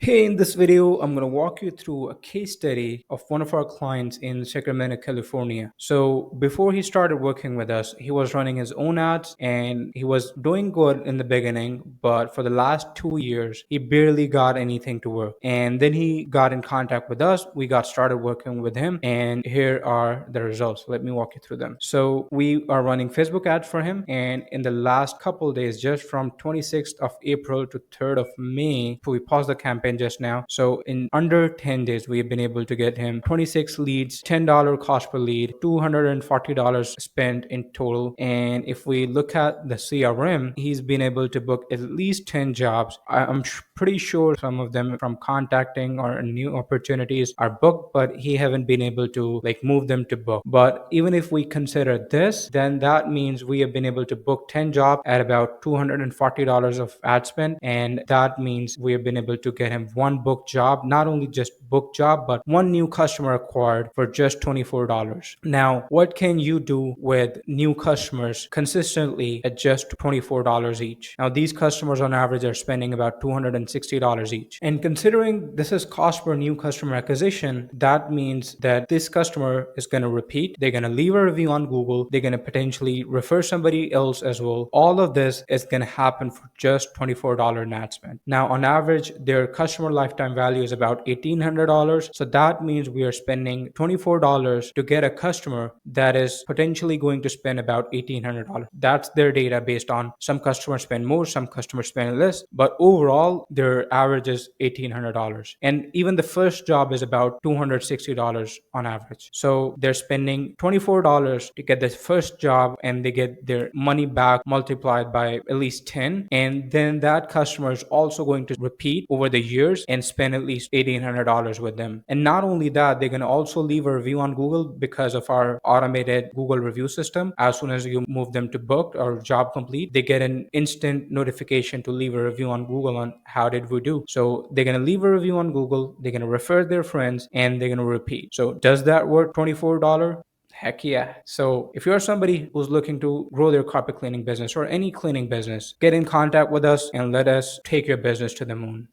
Hey, in this video, I'm going to walk you through a case study of one of our clients in Sacramento, California. So, before he started working with us, he was running his own ads and he was doing good in the beginning, but for the last 2 years, he barely got anything to work. And then he got in contact with us. We got started working with him, and here are the results. Let me walk you through them. So, we are running Facebook ads for him, and in the last couple days, just from 26th of April to 3rd of May, we paused the campaign just now. So in under 10 days, we have been able to get him 26 leads, $10 cost per lead, $240 spent in total. And if we look at the CRM, he's been able to book at least 10 jobs. I'm pretty sure some of them from contacting or new opportunities are booked, but he haven't been able to like move them to book. But even if we consider this, then that means we have been able to book 10 jobs at about $240 of ad spend. And that means we have been able to get him one book job, not only just book job, but one new customer acquired for just $24. Now, what can you do with new customers consistently at just $24 each? Now, these customers on average are spending about $260 each. And considering this is cost per new customer acquisition, that means that this customer is going to repeat, they're going to leave a review on Google, they're going to potentially refer somebody else as well. All of this is going to happen for just $24 ad spend. Now, on average, their customer lifetime value is about $1,800. So that means we are spending $24 to get a customer that is potentially going to spend about $1,800. That's their data based on some customers spend more, some customers spend less, but overall, their average is $1,800. And even the first job is about $260 on average. So they're spending $24 to get the first job, and they get their money back multiplied by at least 10. And then that customer is also going to repeat over the years and spend at least $1,800 with them. And not only that, they're going to also leave a review on Google because of our automated Google review system. As soon as you move them to booked or job complete, they get an instant notification to leave a review on Google on how did we do. So they're going to leave a review on Google, they're going to refer their friends, and they're going to repeat. So does that work $24? Heck yeah. So if you're somebody who's looking to grow their carpet cleaning business or any cleaning business, get in contact with us and let us take your business to the moon.